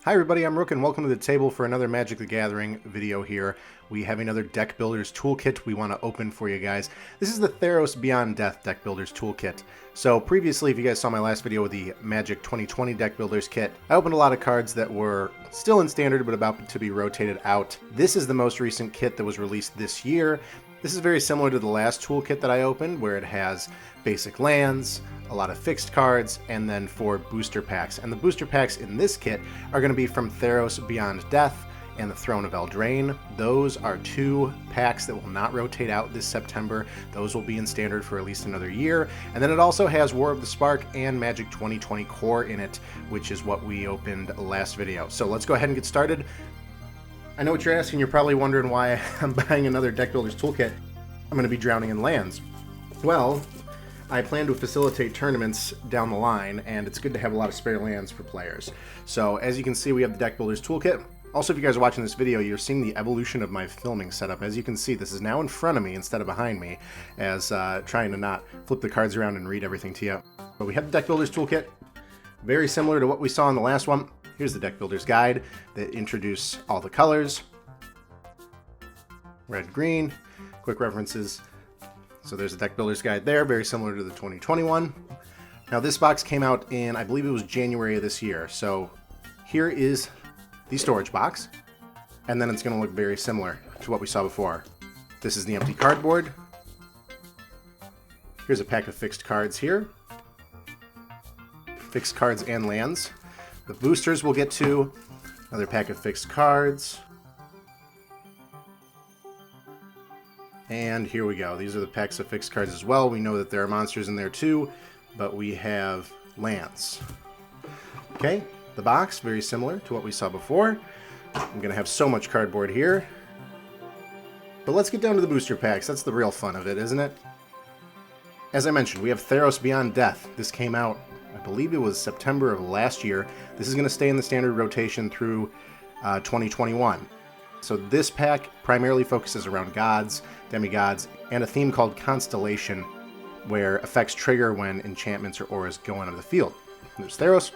Hi everybody, I'm Rook and welcome to the table for another Magic the Gathering video here. We have another Deck Builders Toolkit we want to open for you guys. This is the Theros Beyond Death Deck Builders Toolkit. So previously, if you guys saw my last video with the Magic 2020 Deck Builders Kit, I opened a lot of cards that were still in Standard but about to be rotated out. This is the most recent kit that was released this year. This is very similar to the last toolkit that I opened, where it has basic lands, a lot of fixed cards, and then 4 booster packs. And the booster packs in this kit are going to be from Theros Beyond Death and the Throne of Eldraine. Those are 2 packs that will not rotate out this September. Those will be in Standard for at least another year. And then it also has War of the Spark and Magic 2020 Core in it, which is what we opened last video. So let's go ahead and get started. I know what you're asking. You're probably wondering why I'm buying another Deck Builders Toolkit. I'm going to be drowning in lands. Well, I plan to facilitate tournaments down the line, and it's good to have a lot of spare lands for players. So as you can see, we have the Deck Builders Toolkit. Also, if you guys are watching this video, you're seeing the evolution of my filming setup. As you can see, this is now in front of me instead of behind me, as trying to not flip the cards around and read everything to you. But we have the Deck Builders Toolkit, very similar to what we saw in the last one. Here's the Deck Builders Guide that introduce all the colors. Red, green, quick references. So there's a Deck Builders Guide there, very similar to the 2021. Now this box came out in, I believe it was January of this year. So here is the storage box, and then it's going to look very similar to what we saw before. This is the empty cardboard. Here's a pack of fixed cards here. Fixed cards and lands. The boosters we'll get to. Another pack of fixed cards. And here we go. These are the packs of fixed cards as well. We know that there are monsters in there too, but we have lands. Okay, the box, very similar to what we saw before. I'm going to have so much cardboard here. But let's get down to the booster packs. That's the real fun of it, isn't it? As I mentioned, we have Theros Beyond Death. This came out, I believe it was September of last year. This is going to stay in the standard rotation through 2021. So this pack primarily focuses around gods, demigods, and a theme called Constellation, where effects trigger when enchantments or auras go onto the field. There's Theros,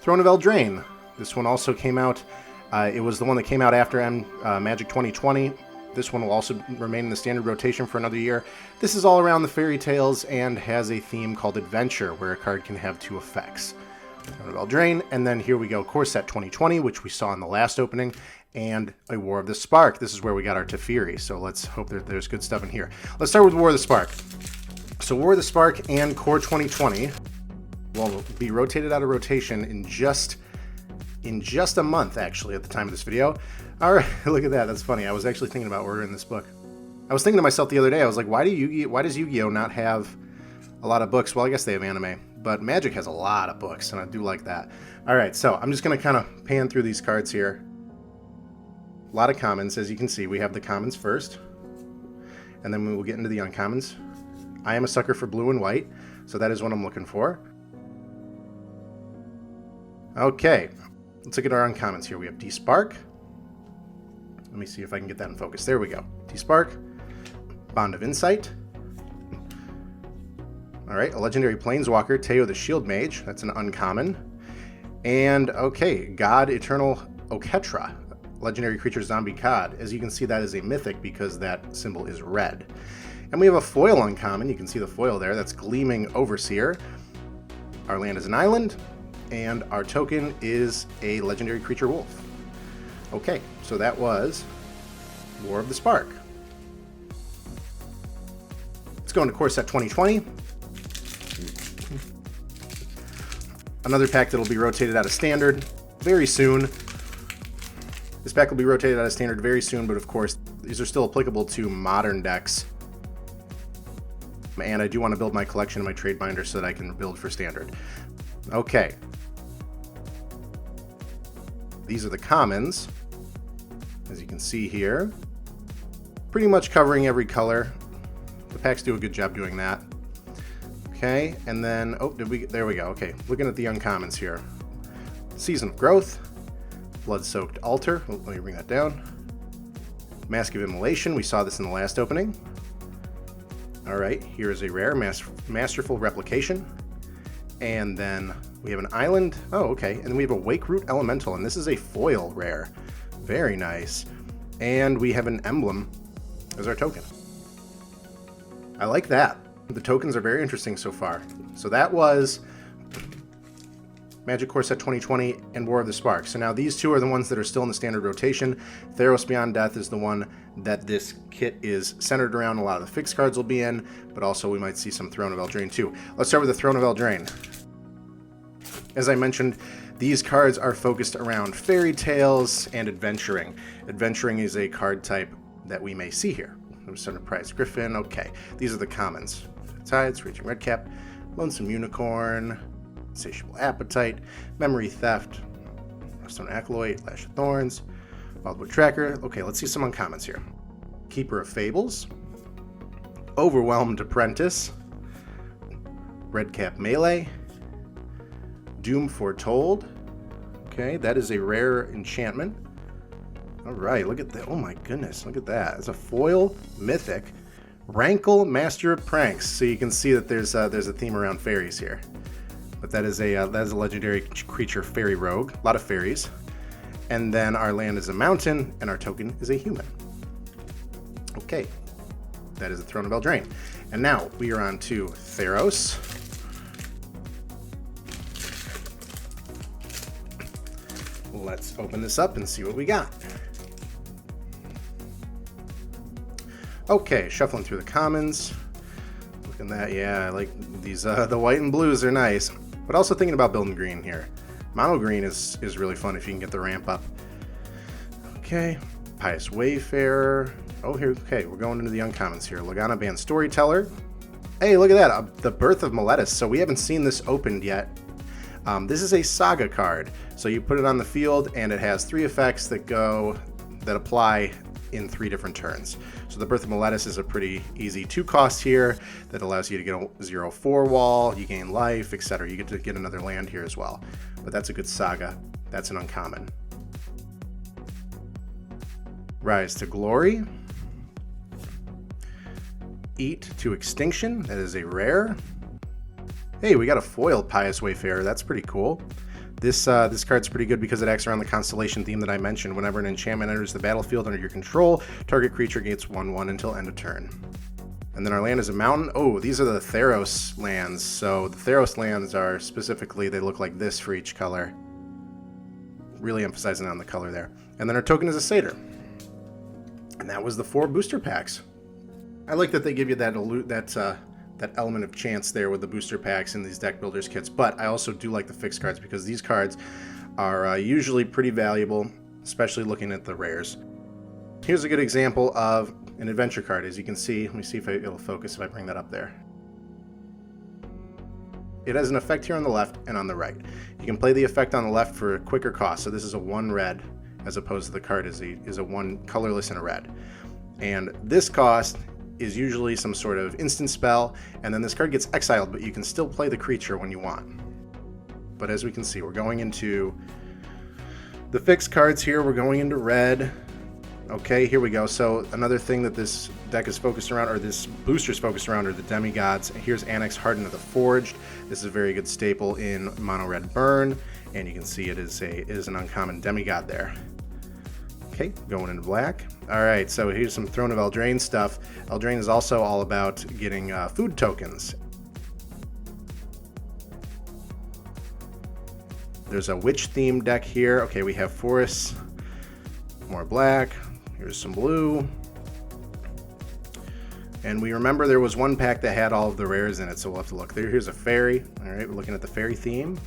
Throne of Eldraine. This one also came out, it was the one that came out after Magic 2020. This one will also remain in the standard rotation for another year. This is all around the fairy tales and has a theme called Adventure, where a card can have 2 effects. Throne of Eldraine, and then here we go, Corset 2020, which we saw in the last opening, and a War of the Spark. This is where we got our Teferi, so let's hope that there's good stuff in here. Let's start with War of the Spark. So War of the Spark and Core 2020 will be rotated out of rotation in just a month, actually, at the time of this video. All right, look at that. That's funny. I was actually thinking about ordering this book. I was thinking to myself the other day, I was like, why does Yu-Gi-Oh not have a lot of books? Well, I guess they have anime, but Magic has a lot of books, and I do like that. All right, so I'm just going to kind of pan through these cards here. A lot of commons, as you can see. We have the commons first, and then we will get into the uncommons. I am a sucker for blue and white, so that is what I'm looking for. Okay, let's look at our uncommons here. We have D-Spark. Let me see if I can get that in focus. There we go. D-Spark. Bond of Insight. All right, a legendary planeswalker, Teo the Shield Mage. That's an uncommon. And, okay, God Eternal Oketra. Legendary creature zombie god. As you can see, that is a mythic because that symbol is red. And we have a foil uncommon. You can see the foil there. That's Gleaming Overseer. Our land is an island, and our token is a legendary creature wolf. Okay, so that was War of the Spark. Let's go into Corset 2020. Another pack that will be rotated out of standard very soon. This pack will be rotated out of standard very soon, but of course, these are still applicable to modern decks. And I do want to build my collection in my trade binder so that I can build for standard. Okay. These are the commons, as you can see here. Pretty much covering every color. The packs do a good job doing that. Okay, and then, there we go. Okay, looking at the uncommons here. Season of Growth. Blood-Soaked Altar. Let me bring that down. Mask of Immolation. We saw this in the last opening. All right, here is a rare Masterful Replication. And then we have an island. Oh, okay. And then we have a Wake Root Elemental, and this is a foil rare. Very nice. And we have an emblem as our token. I like that. The tokens are very interesting so far. So that was Magic Corset 2020 and War of the Spark. So now these two are the ones that are still in the standard rotation. Theros Beyond Death is the one that this kit is centered around. A lot of the fixed cards will be in, but also we might see some Throne of Eldraine too. Let's start with the Throne of Eldraine. As I mentioned, these cards are focused around fairy tales and adventuring. Adventuring is a card type that we may see here. Enterprise Griffin, okay. These are the commons. Tides, Raging Redcap, Lonesome Unicorn, Insatiable Appetite, Memory Theft, Stone Acolyte, Lash of Thorns, Wildwood Tracker. Okay, let's see some uncommons here. Keeper of Fables, Overwhelmed Apprentice, Redcap Melee, Doom Foretold. Okay, that is a rare enchantment. All right, look at that. Oh my goodness, look at that. It's a foil mythic, Rankle, Master of Pranks. So you can see that there's a theme around fairies here. But that is a legendary creature, fairy rogue. A lot of fairies. And then our land is a mountain, and our token is a human. Okay, that is the Throne of Eldraine. And now we are on to Theros. Let's open this up and see what we got. Okay, shuffling through the commons. Look at that, yeah, I like these, the white and blues are nice. But also thinking about building green here. Mono green is really fun if you can get the ramp up. Okay, Pious Wayfarer. Oh, here, okay, we're going into the uncommons here. Lagana Band Storyteller. Hey, look at that, the Birth of Meletis. So we haven't seen this opened yet. This is a saga card. So you put it on the field and it has 3 effects that apply in 3 different turns. So the Birth of Meletis is a pretty easy 2 cost here that allows you to get a 0/4 wall, you gain life, etc. You get to get another land here as well. But that's a good saga. That's an uncommon. Rise to Glory. Eat to Extinction. That is a rare. Hey, we got a foiled Pious Wayfarer. That's pretty cool. This card's pretty good because it acts around the constellation theme that I mentioned. Whenever an enchantment enters the battlefield under your control, target creature gains 1/1 until end of turn. And then our land is a mountain. Oh, these are the Theros lands. So the Theros lands are specifically, they look like this for each color. Really emphasizing on the color there. And then our token is a satyr. And that was the 4 booster packs. I like that they give you that element of chance there with the booster packs and these deck builders kits, but I also do like the fixed cards because these cards are usually pretty valuable, especially looking at the rares. Here's a good example of an adventure card. As you can see, let me see if it'll focus if I bring that up there. It has an effect here on the left and on the right. You can play the effect on the left for a quicker cost, so this is a 1 red as opposed to the card is a 1 colorless and a red. And this cost is usually some sort of instant spell, and then this card gets exiled, but you can still play the creature when you want. But as we can see, we're going into the fixed cards here. We're going into red. Okay, here we go. So another thing that this deck is focused around, or this booster is focused around, are the demigods. Here's Annex Harden of the Forged. This is a very good staple in mono red burn, and you can see it is an uncommon demigod there. Okay, going into black. All right, so here's some Throne of Eldraine stuff. Eldraine is also all about getting food tokens. There's a witch-themed deck here. Okay, we have forests, more black. Here's some blue. And we remember there was one pack that had all of the rares in it, so we'll have to look there. Here's a fairy. All right, we're looking at the fairy theme.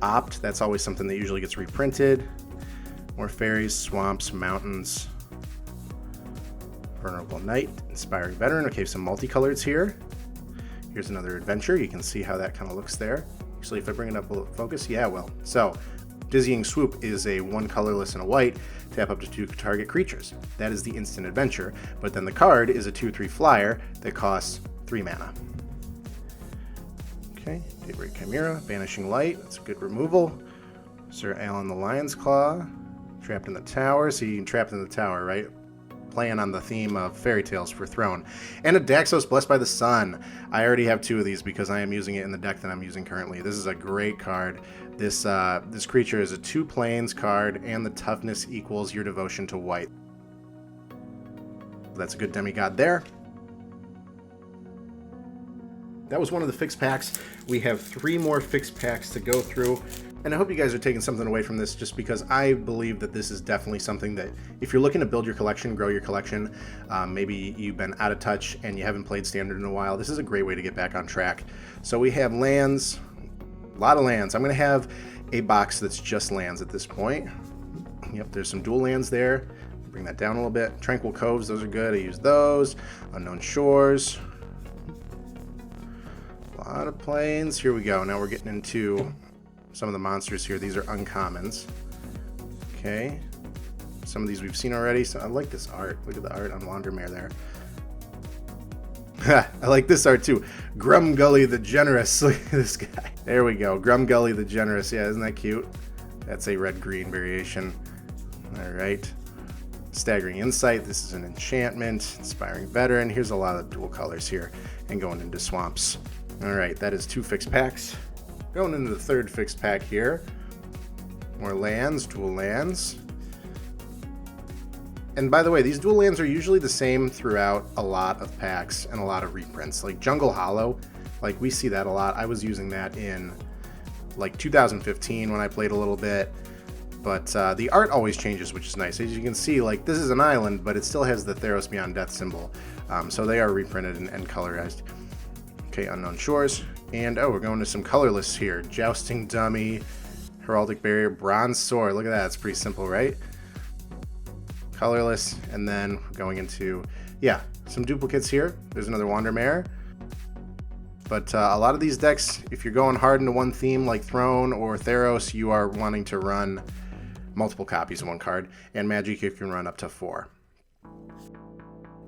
Opt, that's always something that usually gets reprinted. More fairies, swamps, mountains. Vulnerable Knight, Inspiring Veteran. Okay, some multicolors here. Here's another adventure. You can see how that kind of looks there. Actually, if I bring it up, will it focus? Yeah, well. So, Dizzying Swoop is a 1 colorless and a white. Tap up to 2 target creatures. That is the instant adventure. But then the card is a 2/3 flyer that costs 3 mana. Okay, Daybreak Chimera, Banishing Light. That's a good removal. Sir Alan the Lion's Claw. Trapped in the Tower. So you can trap in the tower, right? playing on the theme of fairy tales for Throne. And a Daxos Blessed by the Sun. I already have 2 of these because I am using it in the deck that I'm using currently. This is a great card. This creature is a 2 planes card, and the toughness equals your devotion to white. That's a good demigod there. That was one of the fixed packs. We have 3 more fixed packs to go through. And I hope you guys are taking something away from this, just because I believe that this is definitely something that if you're looking to build your collection, grow your collection, maybe you've been out of touch and you haven't played Standard in a while, this is a great way to get back on track. So we have lands, a lot of lands. I'm going to have a box that's just lands at this point. Yep, there's some dual lands there. Bring that down a little bit. Tranquil Coves, those are good. I use those. Unknown Shores. A lot of planes. Here we go. Now we're getting into some of the monsters here. These are uncommons. Okay. Some of these we've seen already. So I like this art. Look at the art on Wandermare there. I like this art too. Grumgully the Generous. Look at this guy. There we go. Grumgully the Generous. Yeah, isn't that cute? That's a red-green variation. All right. Staggering Insight. This is an enchantment. Inspiring Veteran. Here's a lot of dual colors here. And going into swamps. All right, that is 2 fixed packs. Going into the 3rd fixed pack here. More lands, dual lands. And by the way, these dual lands are usually the same throughout a lot of packs and a lot of reprints. Like Jungle Hollow, like we see that a lot. I was using that in like 2015 when I played a little bit. But the art always changes, which is nice. As you can see, like this is an island, but it still has the Theros Beyond Death symbol. So they are reprinted and colorized. Okay, Unknown Shores. And oh, we're going to some colorless here. Jousting Dummy, Heraldic Barrier, Bronze Sword. Look at that, it's pretty simple, right? Colorless, and then going into, yeah, some duplicates here. There's another Wandermare. But a lot of these decks, if you're going hard into one theme like Throne or Theros, you are wanting to run multiple copies of one card. And Magic, you can run up to 4.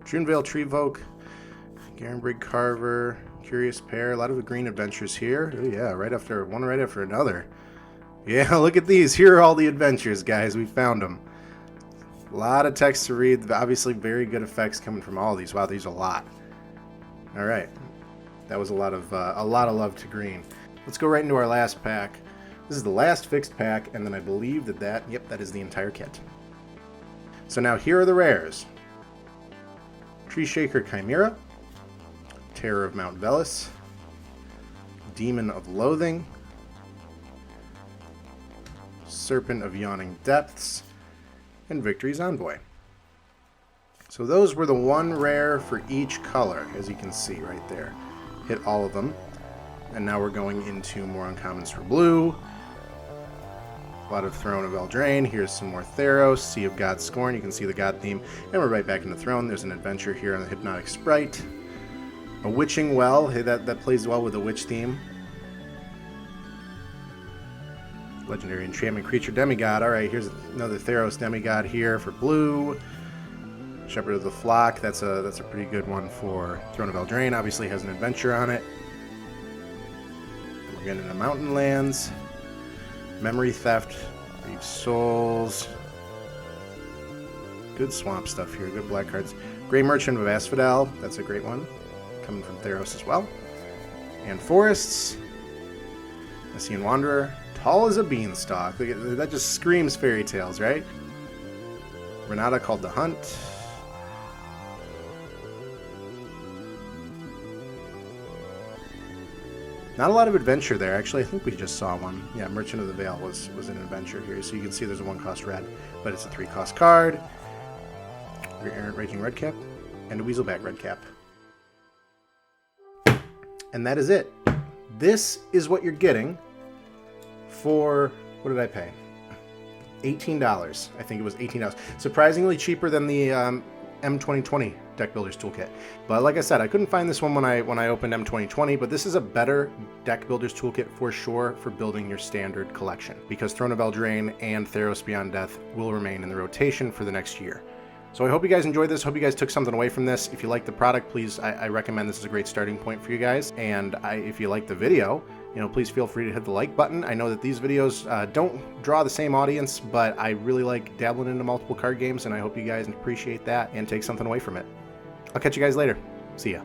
Junevale Treevoke, Garenbrig Carver, Curious Pair, a lot of green adventures here. Oh yeah, right after another. Yeah, look at these. Here are all the adventures, guys. We found them. A lot of text to read. Obviously, very good effects coming from all of these. Wow, these are a lot. All right, that was a lot of love to green. Let's go right into our last pack. This is the last fixed pack, and then I believe that is the entire kit. So now here are the rares. Tree Shaker Chimera, Terror of Mount Velis, Demon of Loathing, Serpent of Yawning Depths, and Victory's Envoy. So those were the 1 rare for each color, as you can see right there. Hit all of them. And now we're going into more uncommons for blue. A lot of Throne of Eldraine. Here's some more Theros, Sea of God's Scorn. You can see the God theme. And we're right back into Throne. There's an adventure here on the Hypnotic Sprite. A Witching Well. Hey, that plays well with the witch theme. Legendary Enchantment Creature Demigod. Alright, here's another Theros Demigod here for blue. Shepherd of the Flock. That's a pretty good one for Throne of Eldraine. Obviously has an adventure on it. We're getting into Mountain Lands. Memory Theft. Reef Souls. Good swamp stuff here. Good black cards. Grey Merchant of Asphodel. That's a great one. Coming from Theros as well. And Forests. Messian Wanderer. Tall as a Beanstalk. That just screams fairy tales, right? Renata Called to Hunt. Not a lot of adventure there. Actually, I think we just saw one. Yeah, Merchant of the Veil was an adventure here. So you can see there's a 1-cost red, but it's a 3-cost card. Errant Raging Redcap. And a Weaselback Redcap. And that is it. This is what you're getting for, what did I pay? $18. I think it was $18. Surprisingly cheaper than the M2020 Deck Builders Toolkit. But like I said, I couldn't find this one when I opened M2020, but this is a better Deck Builders Toolkit for sure for building your standard collection, because Throne of Eldraine and Theros Beyond Death will remain in the rotation for the next year. So I hope you guys enjoyed this. Hope you guys took something away from this. If you like the product, please, I recommend this is a great starting point for you guys. And if you like the video, please feel free to hit the like button. I know that these videos don't draw the same audience, but I really like dabbling into multiple card games, and I hope you guys appreciate that and take something away from it. I'll catch you guys later. See ya.